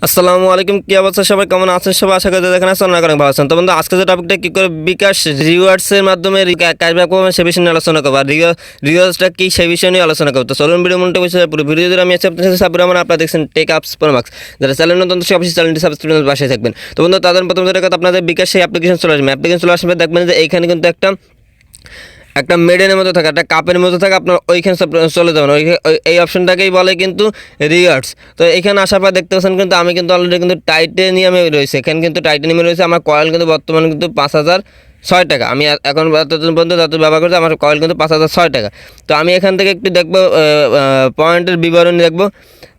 আসসালামু আলাইকুম, কি অবস্থা সবাই, কেমন আছেন সবাই? আশা করি দেখেন আছেন অনেক ভালো আছেন। তো বন্ধু, আজকে যে টপিকটা কি করে বিকাশ রিওয়ার্ডসের মাধ্যমে ক্যাশব্যাক পাবেন সে বিষয় নিয়ে আলোচনা করবো, আর রিওয়ার্ডসটা কি সেই বিষয় নিয়ে আলোচনা করবো। তো চলুন ভিডিও মনটা বিষয় পুরো ভিডিও যদি আমি আছি আপনার সাথে সাবির রহমান, আপনারা দেখছেন টেক আপস প্রোম্যাক্স। যারা চ্যানেল নতুন সে অবশ্যই চ্যানেলটি সাবস্ক্রাইব করে পাশে থাকবেন। তো বন্ধু, তাদের প্রথম যেটা কথা, আপনাদের বিকাশ সেই অ্যাপ্লিকেশন চলে আসবে। অ্যাপ্লিকেশন চলে আসবে, দেখবেন যে এইখানে কিন্তু একটা মেডেনের মতো থাকে, একটা কাপের মতো থাকে, আপনার ওইখানে চলে যাবেন। এই অপশনটাকেই বলে কিন্তু রিওয়ার্ডস। তো এখানে আসার পর দেখতে পাচ্ছেন কিন্তু আমি কিন্তু অলরেডি কিন্তু টাইটেনিয়ামে রয়েছে। এখানে কিন্তু টাইটেনিয়ামে রয়েছে। আমার কয়েল কিন্তু বর্তমানে কিন্তু 5,006 টাকা। আমি এখন এতদিন পর্যন্ত যত ব্যবহার করছি আমার কয়েল কিন্তু 5,006 টাকা। তো আমি এখান থেকে একটু দেখবো পয়েন্টের বিবরণী দেখবো।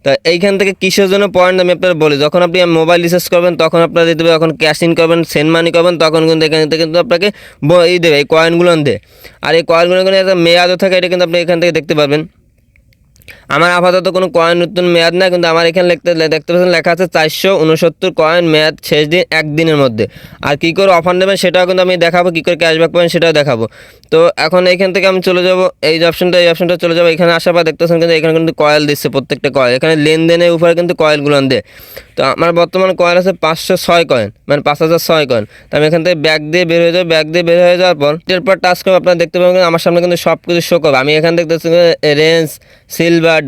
তা এইখান থেকে কিসের জন্য পয়েন্ট আমি আপনার বলি, যখন আপনি মোবাইল রিচার্জ করবেন তখন আপনার দিতে হবে, যখন ক্যাশ ইন করবেন সেন্ড মানি করবেন তখন কিন্তু এখান থেকে কিন্তু আপনাকে দেবে, এই কয়েনগুলো দেয়। আর এই কয়েনগুলো কিন্তু একটা মেয়াদও থাকে, এটা কিন্তু আপনি এখান থেকে দেখতে পারবেন। আমার আপাতত কোনো কয়েন নতুন মেয়াদ না, কিন্তু আমার এখানে দেখতে পাচ্ছেন লেখা আছে 469 কয়েন মেয়াদ শেষ দিন একদিনের মধ্যে। আর কী করে অফার নেবেন সেটাও কিন্তু আমি দেখাবো, কী করে ক্যাশব্যাক পাবেন সেটাও দেখাবো। তো এখন এইখান থেকে আমি চলে যাব এই অপশনটা চলে যাবো। এখানে আসার পর দেখতেছেন কিন্তু এখানে কিন্তু কয়েল দিচ্ছে, প্রত্যেকটা কয়েল এখানে লেনদেনের উপরে কিন্তু কয়েলগুলো দেয়। তো আমার বর্তমানে কয়েন আছে 506 কয়েন, মানে 5,006 কয়েন। তো আমি এখান থেকে ব্যাগ দিয়ে বের হয়ে যাবো। ব্যাগ দিয়ে বের হয়ে যাওয়ার পর এরপর টাচ করবো, আপনারা দেখতে পাবেন আমার সামনে কিন্তু সব কিছু শো করবে। আমি এখানে দেখতেছি রেঞ্জ, সিলভার,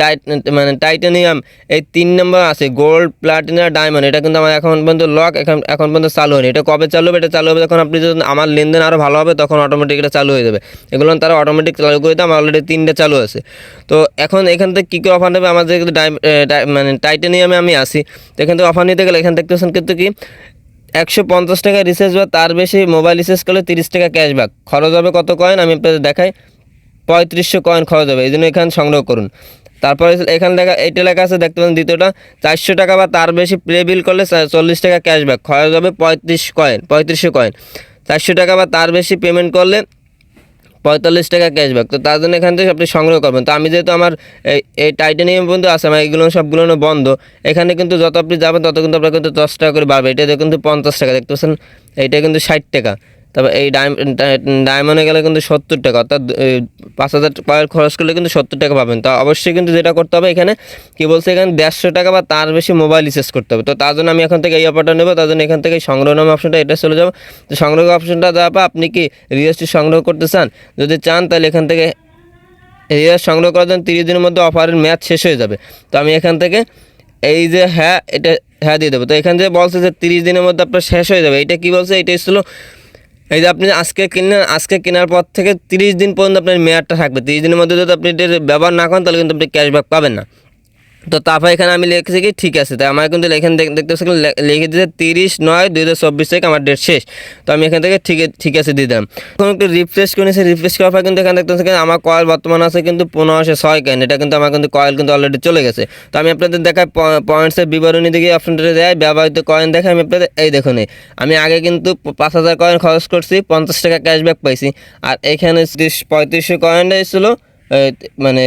মানে টাইটানিয়াম, এই 3 নম্বর আছে, গোল্ড, প্লাটিনা, ডায়মন্ড। এটা কিন্তু আমার এখন পর্যন্ত লক, এখন পর্যন্ত চালু হয়নি। এটা কবে চালু হবে? এটা চালু হবে যখন আপনি যদি আমার লেনদেন আরও ভালো হবে তখন অটোমেটিক এটা চালু হয়ে যাবে। এগুলো তারা অটোমেটিক চালু করে দেয়। আমার অলরেডি 3টে চালু আছে। তো এখন এখান থেকে কী কী অফার নেবে, আমার যে মানে টাইটানিয়ামে আমি আসি। তো এখান থেকে অফার নিতে গেলে এখানে দেখতেছেন কিন্তু কি 150 টাকা রিচার্জ বা তার বেশি মোবাইল রিচার্জ করলে 30 টাকা ক্যাশব্যাক। খরচ হবে কত কয়েন আমি আপনাদের দেখাই, 3500 কয়েন খরচ হবে। এই জন্য এখানে সংগ্রহ করুন। তারপরে এখানে এইটা লেখা আছে, দেখতে পাবেন দ্বিতীয়টা 400 টাকা বা তার বেশি প্লে বিল করলে 40 টাকা ক্যাশব্যাক। খরচ হবে 3500 কয়েন। 400 টাকা বা তার বেশি পেমেন্ট করলে 45 টাকা ক্যাশব্যাক। তো তার জন্য এখান থেকে আপনি সংগ্রহ করবেন। তো আমি যেহেতু আমার এই টাইটানিয়াম পর্যন্ত আছে, আমার এগুলো সবগুলো বন্ধ। এখানে কিন্তু যত আপনি যাবেন তত কিন্তু আপনার কিন্তু 10 টাকা করে বাড়বে। এটা কিন্তু 50 টাকা, দেখতে পাচ্ছেন এইটা কিন্তু 60 টাকা। তবে এই ডায়মন্ডে গেলে কিন্তু 70 টাকা, অর্থাৎ 5,000 কয়েন খরচ করলে কিন্তু 70 টাকা পাবেন। তো অবশ্যই কিন্তু যেটা করতে হবে, এখানে কি বলছে, এখানে 150 টাকা বা তার বেশি মোবাইল রিচার্জ করতে হবে। তো তার জন্য আমি এখান থেকে এই অফারটা নেবো। তার জন্য এখান থেকে সংগ্রহ নামে অপশনটা এটা চলে যাবো। তো সংগ্রহ অপশনটা দেওয়ার পর আপনি কি রিচার্জটি সংগ্রহ করতে চান? যদি চান তাহলে এখান থেকে রিচার্জ সংগ্রহ করার জন্য 30 দিনের মধ্যে অফারের মেয়াদ শেষ হয়ে যাবে। তো আমি এখান থেকে এই যে এটা দিয়ে দেবো। তো এখানে যে বলছে যে 30 দিনের মধ্যে আপনার শেষ হয়ে যাবে, এটা কি বলছে, এটা ছিল এই যে আপনি আজকে কিনলেন, আজকে কেনার পর থেকে 30 দিন পর্যন্ত আপনার মেয়াদটা থাকবে। 30 দিনের মধ্যে যদি আপনি এটা ব্যবহার না করেন তাহলে কিন্তু আপনি ক্যাশব্যাক পাবেন না। তো তারপর এখানে আমি লিখেছি কি ঠিক আছে। তাই আমার কিন্তু এখানে দেখতে পাচ্ছি লিখে দিয়েছে 30/9/2024 থেকে আমার ডেট শেষ। তো আমি এখান থেকে ঠিক আছে দিয়ে দিলাম। এখন একটু রিফ্রেশ করে নিয়েছি। রিফ্রেশ করার পর কিন্তু এখানে দেখতে পাচ্ছি আমার কয়েল বর্তমানে আছে কিন্তু 1506 কয়েন। এটা কিন্তু আমার কিন্তু কয়েল কিন্তু অলরেডি চলে গেছে। তো আমি আপনাদের দেখাই পয়েন্টসের বিবরণী দিকে অপশনটা দেয়, ব্যবহৃত কয়েন দেখে আমি আপনাদের এই দেখুন, আমি আগে কিন্তু 5,000 কয়েন খরচ করছি, 50 টাকা ক্যাশব্যাক পাইছি। আর এখানে 3500 কয়েনটা ছিল মানে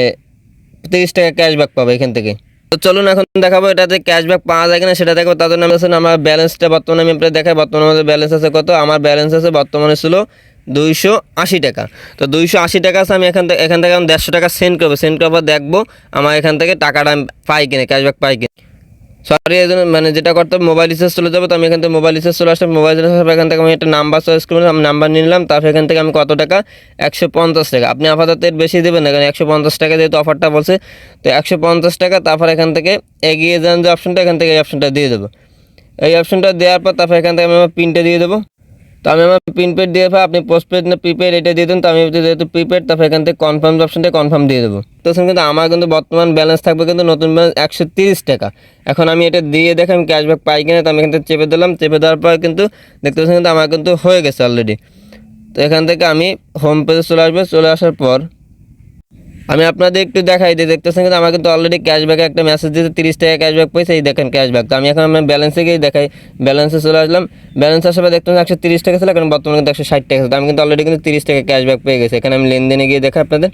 30 টাকা ক্যাশব্যাক পাবো এখান থেকে। তো চলুন এখন দেখাবো এটাতে ক্যাশব্যাক পাওয়া যায় কিনা সেটা দেখাবো। তাদের নাম আছে আমার ব্যালেন্সটা বর্তমানে আমি আপনাদের দেখাই। বর্তমানে আমাদের ব্যালেন্স আছে কত, আমার ব্যালেন্স আছে বর্তমানে ছিল 280 টাকা। তো 280 টাকা আছে। আমি এখান থেকে আমি 150 টাকা সেন্ড করবো। সেন্ড করার পর দেখবো আমার এখান থেকে টাকাটা আমি পাই কিনা, ক্যাশব্যাক পাই কিনা। সরি, এই জন্য মানে যেটা করতে হবে, মোবাইল রিচার্জ চলে যাবো। তো আমি এখান থেকে মোবাইল রিচার্জ চলে আসলাম। মোবাইল রিচার্জ এখান থেকে আমি একটা নাম্বার চয়েস করলাম, আমি নাম্বার নিয়ে নিলাম। তারপর এখান থেকে আমি কত টাকা, 150 টাকা। আপনি আপাতত এর বেশি দেবেন না, কারণ 150 টাকা যেহেতু অফারটা বলছে। তো 150 টাকা। তারপর এখান থেকে এগিয়ে যান যে অপশনটা, এখান থেকে এই অপশনটা দিয়ে দেবো। এই অপশনটা দেওয়ার পর তারপর এখান থেকে আমি আমার পিনটা দিয়ে দেবো। তো আমি আমার প্রিনপেড দিয়ে আপনি পোস্টপেড না প্রিপেড এটা দিয়ে দেন। তো আমি যেহেতু প্রিপেড, তারপর এখান থেকে কনফার্ম অপশনটা কনফার্ম দিয়ে দেবো। তো কিন্তু আমার কিন্তু বর্তমান ব্যালেন্স থাকবে কিন্তু নতুন ব্যালেন্স 130 টাকা। এখন আমি এটা দিয়ে দেখে আমি ক্যাশব্যাক পাই কিনা। তো আমি এখান থেকে চেপে দিলাম। চেপে দেওয়ার পর কিন্তু দেখতে পাচ্ছেন কিন্তু আমার কিন্তু হয়ে গেছে অলরেডি। তো এখান থেকে আমি হোম পেজে চলে আসবে। চলে আসার পর আমি আপনাদের একটু দেখাই দিয়ে, দেখতেছেন কিন্তু আমার কিন্তু অলরেডি ক্যাশব্যাকে একটা মেসেজ দিয়েছে, 30 টাকা ক্যাশব্যাক পেয়েছে। এই দেখেন ক্যাশব্যাক। তো আমি এখন আমার ব্যালেন্সে গিয়ে দেখাই, ব্যালেন্সে চলে আসলাম। ব্যালেন্স আসার পর দেখতে 130 টাকা ছিল, কারণ বর্তমানে কিন্তু 160 টাকা ছিল। তো আমি কিন্তু অলরেডি কিন্তু 30 টাকা ক্যাশব্যাক পেয়ে গেছি। এখানে আমি লেনদেনে গিয়ে দেখাই আপনাদের,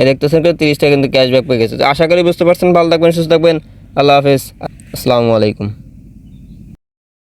এই দেখতেছেন কিন্তু 30 টাকা কিন্তু ক্যাশব্যাক পেয়ে গেছে। তো আশা করি বুঝতে পারছেন। ভালো থাকবেন, সুস্থ থাকবেন। আল্লাহ হাফেজ, আসসালামু আলাইকুম।